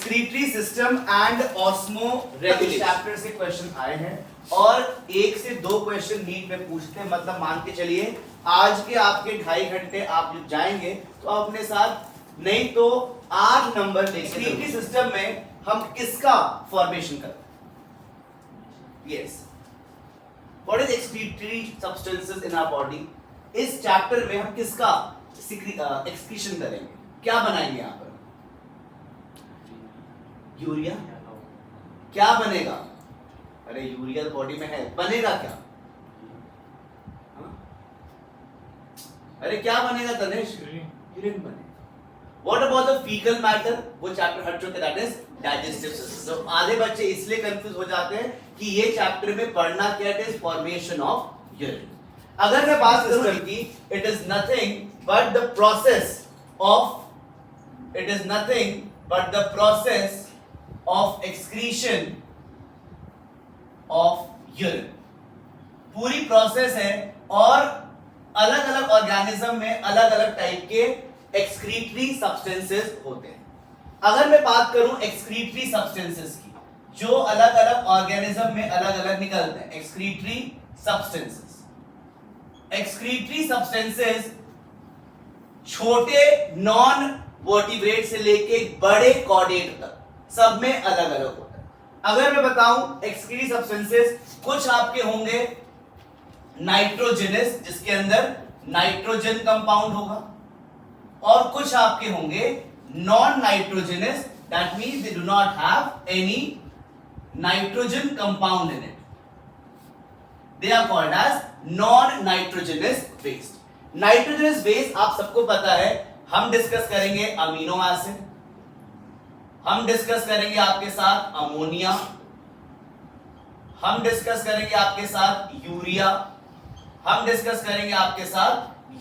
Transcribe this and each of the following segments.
Excretory system and osmo regulation chapter से question आए हैं और 1 से 2 क्वेश्चन नीट में पूछते हैं। मतलब मान के चलिए आज के आपके 2.5 घंटे आप जब जाएंगे तो आप अपने साथ नहीं तो 8 नंबर लेंगे। एक्सक्रीटरी सिस्टम में हम किसका फॉर्मेशन करते हैं? Yes, what is excretory substances in our body? इस चैप्टर में हम किसका एक्सक्रीशन करेंगे, क्या बनाएंगे यहां पर? यूरिया। क्या बनेगा? अरे यूरिया बॉडी में है, बनेगा क्या? अरे क्या बनेगा तनेश? यूरिन बनेगा। What about the fecal matter? वो चैप्टर हट चुके, that is digestive system। तो आधे बच्चे इसलिए कंफ्यूज हो जाते हैं कि ये चैप्टर में पढ़ना क्या है, फॉर्मेशन ऑफ यूरिन। अगर मैं बात करूं कि it is nothing but the process of excretion of urine। पूरी प्रोसेस है और अलग अलग ऑर्गेनिज्म में अलग अलग टाइप के एक्सक्रीटरी सब्सटेंसेस होते हैं। अगर मैं बात करूं एक्सक्रीटरी सब्सटेंसेस की, जो अलग अलग ऑर्गेनिज्म में अलग अलग निकलते हैं, एक्सक्रीटरी सब्सटेंसेस छोटे नॉन वर्टिब्रेट से लेके बड़े कॉर्डेट तक सब में अलग अलग होता है। अगर मैं बताऊं एक्सक्रीटरी सब्सटेंसेस कुछ आपके होंगे नाइट्रोजनस, जिसके अंदर नाइट्रोजन कंपाउंड होगा, और कुछ आपके होंगे non nitrogenous, that means they do not have any nitrogen compound in it, they are called as non nitrogenous based. Nitrogenous base आप सबको पता है, हम डिस्कस करेंगे अमीनो एसिड, हम डिस्कस करेंगे आपके साथ अमोनिया, हम डिस्कस करेंगे आपके साथ यूरिया, हम डिस्कस करेंगे आपके साथ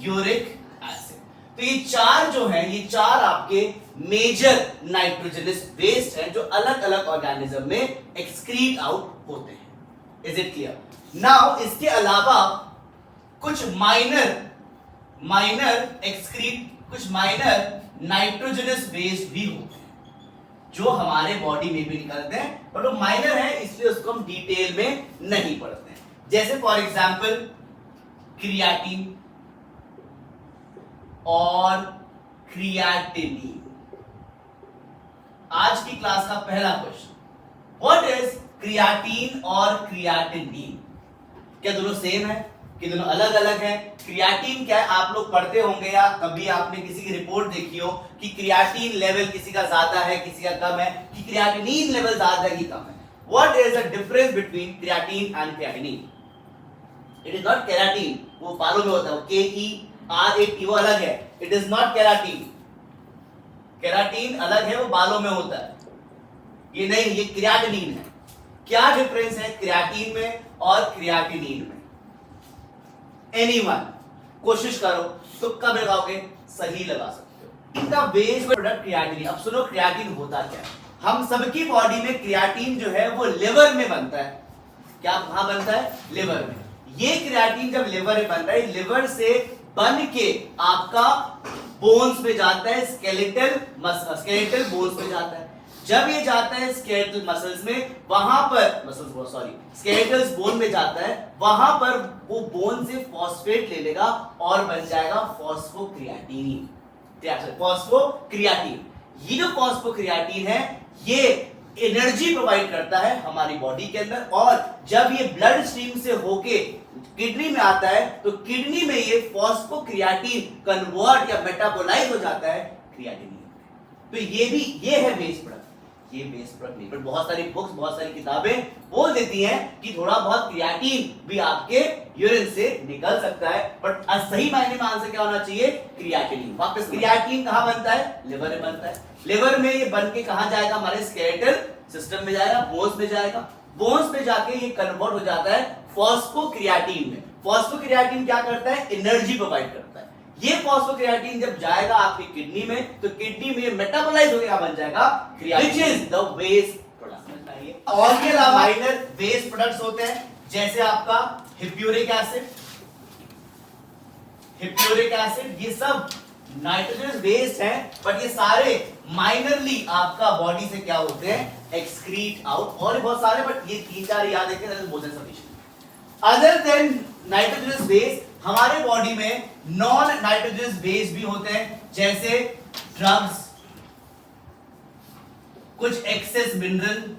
यूरिक एसिड। तो ये चार जो हैं, ये चार आपके मेजर नाइट्रोजनस बेस्ड हैं जो अलग अलग ऑर्गेनिज्म में एक्सक्रीट आउट होते हैं। Is it clear? नाउ इसके अलावा कुछ माइनर नाइट्रोजनस बेस्ड भी होते हैं जो हमारे बॉडी में भी निकलते हैं, पर वो माइनर है इसलिए उसको हम डिटेल में नहीं पढ़ते हैं। जैसे फॉर एग्जांपल क्रिएटिन और क्रिएटिनिन। आज की क्लास का पहला क्वेश्चन, व्हाट इज क्रिएटिन और क्रिएटिनिन? क्या दोनों सेम है कि दोनों अलग अलग हैं? क्रिएटिन क्या है, आप लोग पढ़ते होंगे या कभी आपने किसी की रिपोर्ट देखी हो कि क्रिएटिन लेवल किसी का ज्यादा है किसी का कम है, कि क्रिएटिनिन लेवल ज्यादा है कि कम है। What is the difference between creatine and creatinine? It is not keratin, वो बालों में होता है, KERAT वो अलग है, it is not keratin. Keratin अलग है, वो बालों में होता है, ये नहीं, ये क्रिएटिनिन है। क्या डिफरेंस है क्रिएटिन में और क्रिएटिनिन में? एनीवन कोशिश करो तो कब लगाओगे? सही लगा सकते हो। इनका बेस प्रोडक्ट क्रिएटिन। अब सुनो क्रिएटिन होता क्या है। हम सबकी बॉडी में क्रिएटिन जो है वो लिवर में बनता है। क्या कहां बनता है? लिवर में। ये क्रिएटिन जब लिवर में बनता है, लिवर से बन के आपका बोन्स में जाता है, स्केलेटल बोन्स में जाता है। जब ये जाता है स्केलेटल मसल्स में, वहां पर स्केलेटल बोन में जाता है, वहां पर वो बोन से फॉस्फेट ले लेगा और बन जाएगा फॉस्फोक्रिएटिन। ये जो फॉस्फोक्रिएटिन है ये एनर्जी प्रोवाइड करता है हमारी बॉडी के अंदर, और जब ये ब्लड स्ट्रीम से होके किडनी में आता है तो किडनी में ये फॉस्फोक्रिएटिन कन्वर्ट या मेटाबोलाइज हो जाता है क्रिएटिनिन। तो ये है बेस प्रोडक्ट। ये बेस प्रोडक्ट नहीं, पर बहुत सारी बुक्स, बहुत सारी किताबें बोल देती हैं कि थोड़ा बहुत क्रिएटिन भी आपके यूरिन से निकल सकता है, बट सही मायने में आंसर क्या होना चाहिए? क्रिएटिनिन। वापस क्रिएटिन कहां बनता है? लिवर में बनता है। लिवर में ये बन के कहां जाएगा? हमारे स्केलेटल सिस्टम में जाएगा, बोन्स में जाएगा, बोन्स में जाके ये कन्वर्ट हो जाता है फॉस्फोक्रिएटिन में। फॉस्फोक्रिएटिन क्या करता है? एनर्जी प्रोवाइड करता है। ये फॉस्फोक्रिएटिन जब जाएगा आपकी किडनी में, तो किडनी में मेटाबोलाइज होकर बन जाएगा creatine, which is the waste product. और के अलावा माइनर वेस्ट प्रोडक्ट्स होते हैं, जैसे आपका हिप्यूरिक एसिड, ये सब नाइट्रोजनस बेस्ड है, बट ये सारे माइनरली आपका बॉडी से क्या होते हैं, एक्सक्रीट आउट। और बहुत सारे, बट ये 3-4 याद रखें, that is more than sufficient. Other than nitrogenous base हमारे बॉडी में नॉन नाइट्रोजनस बेस भी होते हैं, जैसे ड्रग्स, कुछ एक्सेस मिनरल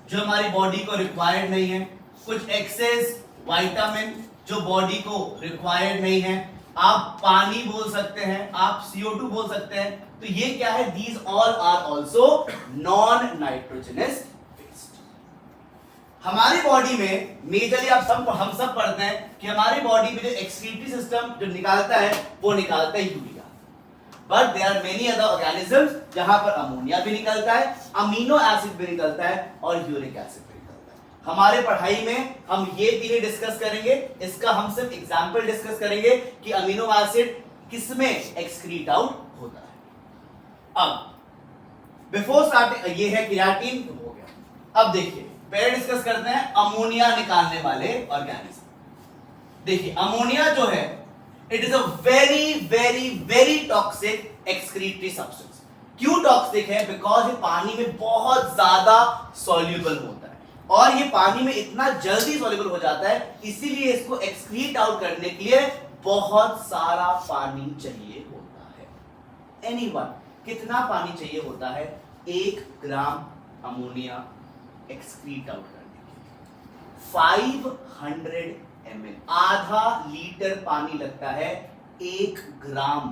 जो हमारी बॉडी को रिक्वायर्ड नहीं है, कुछ एक्सेस विटामिन जो बॉडी को रिक्वायर्ड नहीं है, आप पानी बोल सकते हैं, आप CO2 बोल सकते हैं। तो ये क्या है, these all are also non nitrogenous based. हमारी बॉडी में मेजरली हम सब पढ़ते हैं कि हमारी बॉडी में जो एक्सक्रीटरी सिस्टम जो निकालता है वो निकालता है urea, but there are many other organisms जहां पर अमोनिया भी निकलता है, अमीनो एसिड भी निकलता है और यूरिक एसिड भी निकलता है। हमारे पढ़ाई में हम ये तीनों डिस्कस करेंगे, इसका हम सिर्फ एग्जांपल डिस्कस करेंगे कि अमीनो एसिड किसमें एक्सक्रीट आउट होता है। अब बिफोर स्टार्टिंग ये है क्रिएटिन हो गया। अब देखिए पहले डिस्कस करते हैं अमोनिया निकालने वाले ऑर्गेनिज्म। देखिए अमोनिया जो है it is a very very very toxic excretory substance. क्यों टॉक्सिक है? बिकॉज ये पानी में बहुत ज्यादा सॉल्युबल होता है और ये पानी में इतना जल्दी सॉल्युबल हो जाता है, इसीलिए इसको एक्सक्रीट आउट करने के लिए बहुत सारा पानी चाहिए होता है। एनीवन, कितना पानी चाहिए होता है 1 ग्राम अमोनिया एक्सक्रीट आउट करने के लिए? 500 ml, आधा लीटर पानी लगता है 1 ग्राम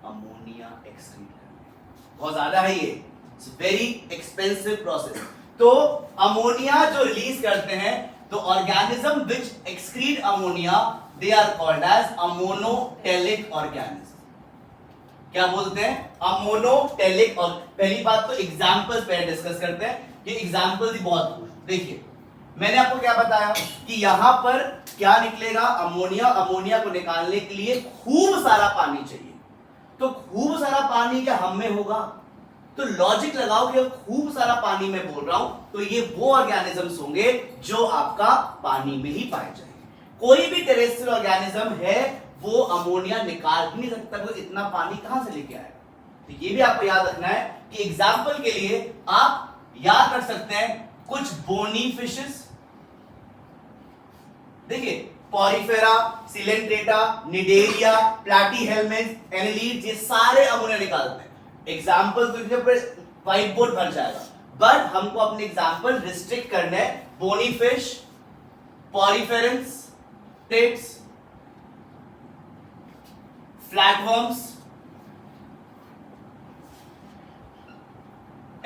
अमोनिया एक्सक्रीट करने में। बहुत ज्यादा है ये, इट्स वेरी एक्सपेंसिव प्रोसेस। तो अमोनिया जो रिलीज करते हैं, तो organism which excrete ammonia they are called as ammonotelic organism. क्या बोलते हैं? अमोनोटेलिक। और पहली बात तो एग्जांपल्स पे डिस्कस करते हैं, ये एग्जांपल्स ही बहुत। देखिए मैंने आपको क्या बताया कि यहां पर क्या निकलेगा, अमोनिया। अमोनिया को निकालने के लिए खूब सारा पानी चाहिए, तो खूब सारा पानी क्या हम में होगा? तो लॉजिक लगाओ कि खूब सारा पानी में बोल रहा हूं, तो ये वो ऑर्गेनिजम्स होंगे जो आपका पानी में ही पाए जाएंगे। कोई भी टेरेस्ट्रियल ऑर्गेनिज्म है वो अमोनिया निकाल ही नहीं सकता, तो इतना पानी कहां से लेके आएगा? तो ये भी आपको याद रखना है कि एग्जाम्पल के लिए आप याद कर सकते हैं कुछ बोनी फिशेस। देखिए पॉरीफेरा, सिलेंट्रेटा, निडेरिया, प्लैटीहेल्मिन्थ, एनेलिड्स, ये सारे अमोनिया निकालते हैं। एग्जांपल तो व्हाइट बोर्ड भर जाएगा, बट हमको अपने एग्जांपल रिस्ट्रिक्ट करने हैं बोनी फिश, पॉरीफेरेंस, टेट्स, फ्लैटवर्म्स,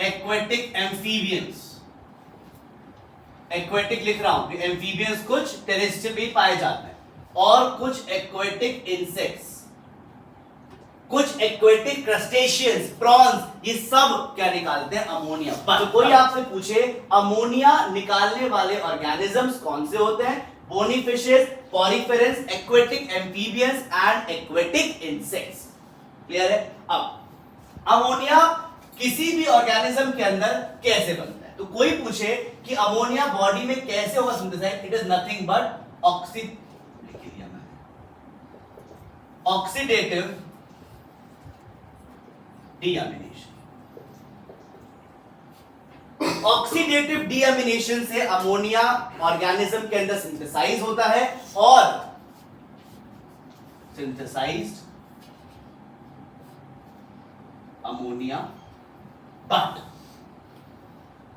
एक्वेटिक एम्फीबियंस। एक्वेटिक लिख रहा हूं, एम्फीबियंस कुछ टेरेस्ट्रियल भी पाए जाते हैं, और कुछ एक्वेटिक इंसेक्ट्स, कुछ एक्वेटिक क्रस्टेशियंस, प्रॉन्स, ये सब क्या निकालते हैं? अमोनिया। तो कोई आपसे पूछे अमोनिया निकालने वाले ऑर्गेनिजम्स कौन से होते हैं? Bony fishes, poriferans, aquatic amphibians and aquatic insects. Clear है? अब अमोनिया किसी भी ऑर्गेनिज्म के अंदर कैसे बनता है? तो कोई पूछे कि अमोनिया बॉडी में कैसे होगा synthesize, it is nothing but oxidative deamination. Oxidative deamination से अमोनिया ऑर्गेनिज्म के अंदर सिंथेसाइज होता है, और synthesized ammonia, but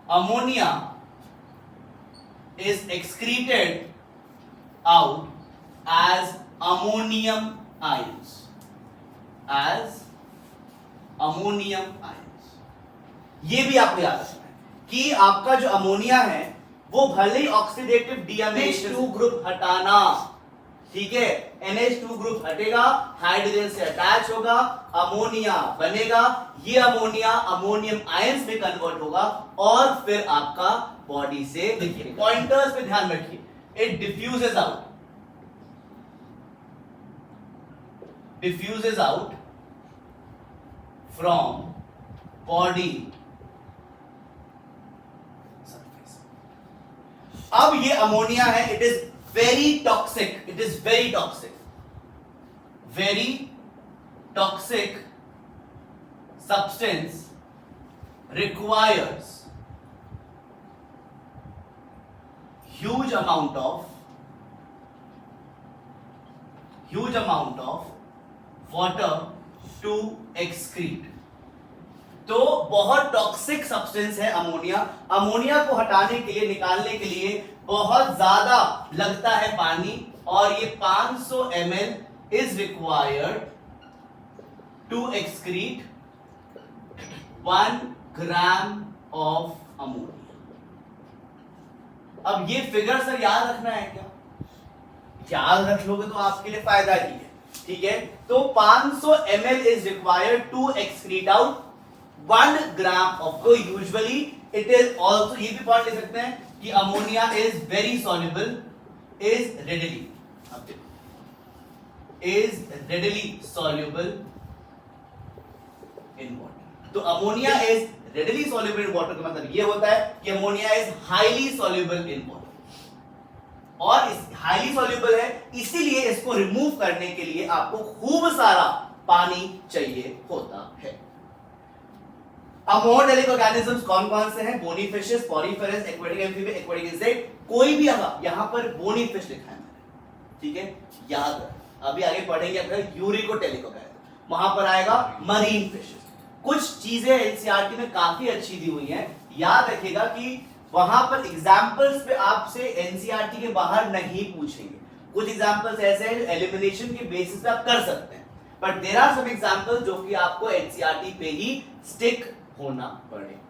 ammonia is excreted out as ammonium ions, as ammonium ions। ये भी आपको याद रखना है कि आपका जो अमोनिया है वो भले ही ऑक्सीडेटिव डीअमीनेशन 2 ग्रुप हटाना, ठीक है, NH2 ग्रुप हटेगा, हाइड्रोजन से अटैच होगा, अमोनिया बनेगा, ये अमोनिया अमोनियम आयंस में कन्वर्ट होगा, और फिर आपका बॉडी से, देखिए पॉइंटर्स पे ध्यान रखिए, it diffuses out from body surface. अब ये अमोनिया है, it is very toxic, it is very toxic, very toxic substance requires huge amount of water to excrete। तो बहुत टॉक्सिक सब्सटेंस है अमोनिया। अमोनिया को हटाने के लिए, निकालने के लिए बहुत ज्यादा लगता है पानी, और ये 500 ml is required to excrete 1 gram of ammonia. अब ये फिगर सर याद रखना है क्या? याद रख लोगे तो आपके लिए फायदा ही है, ठीक है। तो 500 ml is required to excrete out 1 gram of. तो यूजुअली इट इज ऑल्सो, ये भी पॉइंट ले सकते हैं कि ammonia is very soluble, is readily soluble in water. तो ammonia is readily soluble in water का मतलब ये होता है कि ammonia is highly soluble in water, और इस हाईली सॉल्युबल है, इसीलिए इसको रिमूव करने के लिए आपको खूब सारा पानी चाहिए होता है। अमोनोडेलिक ऑर्गेनिजम्स कौन कौन से हैं? Bony fishes, poriferas, aquatic amphibia, aquatic insect. कोई भी यहां पर बोनी फिश लिखा है, ठीक है, याद रख। अभी आगे पढ़ेंगे अगर यूरिकोटेलिक ऑर्गेनिज्म, वहां पर आएगा मरीन फिशेस। कुछ चीजें एनसीईआरटी में काफी अच्छी दी हुई हैं, याद रखिएगा कि वहां पर एग्जांपल्स पे आपसे एनसीईआरटी के बाहर नहीं पूछेंगे। कुछ एग्जांपल्स ऐसे हैं जो एलिमिनेशन के बेसिस पे आप कर सकते हैं, but there are some examples जो कि आपको एनसीईआरटी पे ही स्टिक होना पड़ेगा।